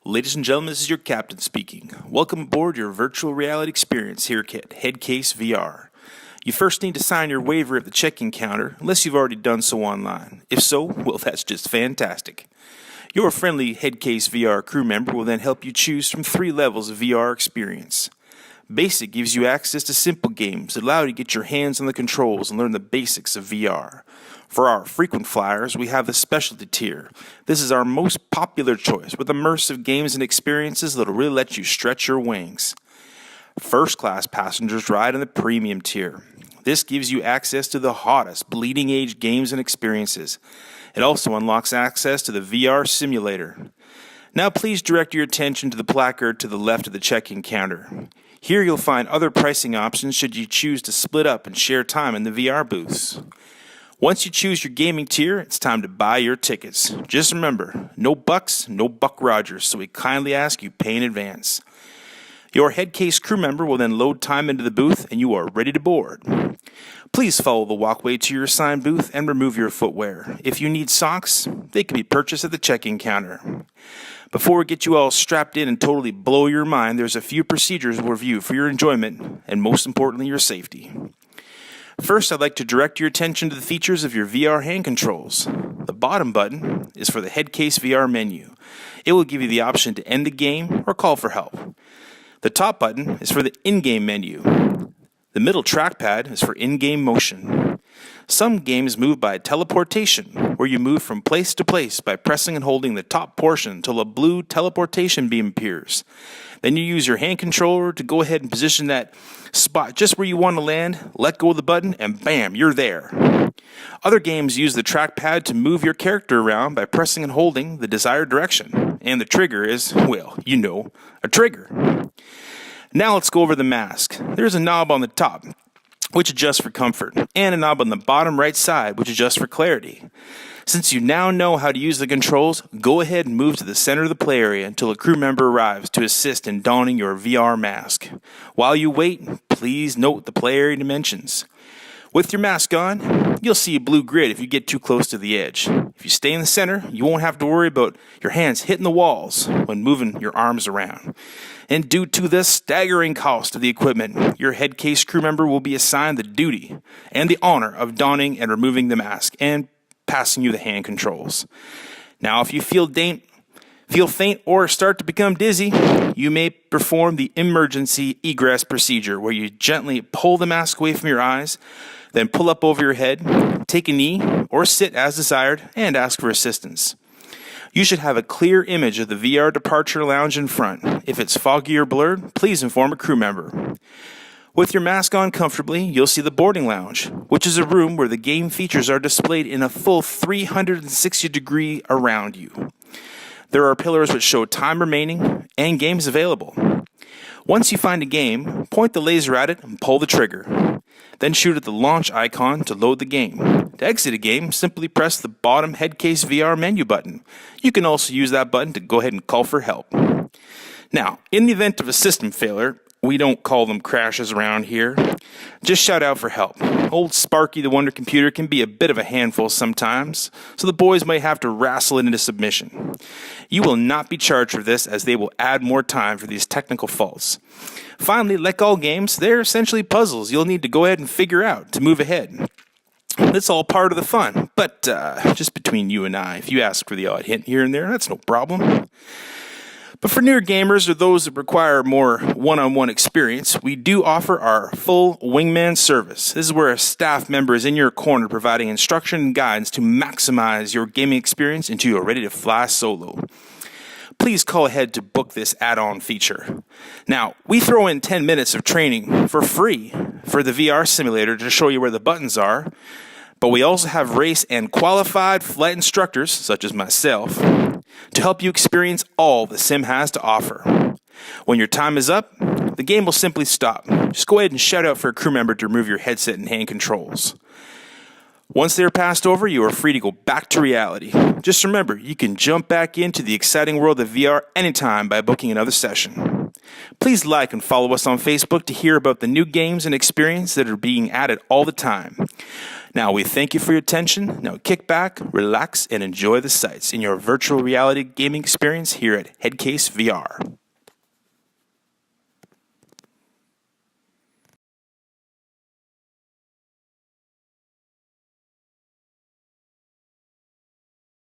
Ladies and gentlemen, this is your captain speaking. Welcome aboard your virtual reality experience here at Headcase VR. You first need to sign your waiver at the check-in counter, unless you've already done so online. If so, well, that's just fantastic. Your friendly Headcase VR crew member will then help you choose from 3 levels of VR experience. Basic gives you access to simple games that allow you to get your hands on the controls and learn the basics of VR. For our frequent flyers, we have the specialty tier. This is our most popular choice with immersive games and experiences that will really let you stretch your wings. First-class passengers ride in the premium tier. This gives you access to the hottest, bleeding-edge games and experiences. It also unlocks access to the VR simulator. Now please direct your attention to the placard to the left of the check-in counter. Here you'll find other pricing options should you choose to split up and share time in the VR booths. Once you choose your gaming tier, it's time to buy your tickets. Just remember, no bucks, no Buck Rogers, so we kindly ask you pay in advance. Your Headcase crew member will then load time into the booth and you are ready to board. Please follow the walkway to your assigned booth and remove your footwear. If you need socks, they can be purchased at the check-in counter. Before we get you all strapped in and totally blow your mind, there's a few procedures we'll review for your enjoyment and most importantly your safety. First, I'd like to direct your attention to the features of your VR hand controls. The bottom button is for the Headcase VR menu. It will give you the option to end the game or call for help. The top button is for the in-game menu. The middle trackpad is for in-game motion. Some games move by teleportation, where you move from place to place by pressing and holding the top portion until a blue teleportation beam appears. Then you use your hand controller to go ahead and position that spot just where you want to land, let go of the button, and bam, you're there. Other games use the trackpad to move your character around by pressing and holding the desired direction. And the trigger is, well, you know, a trigger. Now let's go over the mask. There's a knob on the top, which adjusts for comfort, and a knob on the bottom right side, which adjusts for clarity. Since you now know how to use the controls, go ahead and move to the center of the play area until a crew member arrives to assist in donning your VR mask. While you wait, please note the play area dimensions. With your mask on, you'll see a blue grid if you get too close to the edge. If you stay in the center, you won't have to worry about your hands hitting the walls when moving your arms around. And due to the staggering cost of the equipment, your Headcase crew member will be assigned the duty and the honor of donning and removing the mask and passing you the hand controls. Now, if you feel faint or start to become dizzy, you may perform the emergency egress procedure where you gently pull the mask away from your eyes, then pull up over your head, take a knee or sit as desired, and ask for assistance. You should have a clear image of the VR departure lounge in front. If it's foggy or blurred, please inform a crew member. With your mask on comfortably, you'll see the boarding lounge, which is a room where the game features are displayed in a full 360-degree around you. There are pillars which show time remaining and games available. Once you find a game, point the laser at it and pull the trigger. Then shoot at the launch icon to load the game. To exit a game, simply press the bottom Headcase VR menu button. You can also use that button to go ahead and call for help. Now, in the event of a system failure, we don't call them crashes around here, just shout out for help. Old Sparky the Wonder Computer can be a bit of a handful sometimes, so the boys might have to wrestle it into submission. You will not be charged for this, as they will add more time for these technical faults. Finally, like all games, they're essentially puzzles you'll need to go ahead and figure out to move ahead. It's all part of the fun, but just between you and I, if you ask for the odd hint here and there, that's no problem. But for newer gamers or those that require more one-on-one experience, we do offer our full wingman service. This is where a staff member is in your corner providing instruction and guidance to maximize your gaming experience until you're ready to fly solo. Please call ahead to book this add-on feature. Now, we throw in 10 minutes of training for free for the VR simulator to show you where the buttons are, but we also have race and qualified flight instructors, such as myself, to help you experience all the sim has to offer. When your time is up, the game will simply stop. Just go ahead and shout out for a crew member to remove your headset and hand controls. Once they're passed over, you are free to go back to reality. Just remember, you can jump back into the exciting world of VR anytime by booking another session. Please like and follow us on Facebook to hear about the new games and experiences that are being added all the time. Now, we thank you for your attention. Now, kick back, relax, and enjoy the sights in your virtual reality gaming experience here at Headcase VR.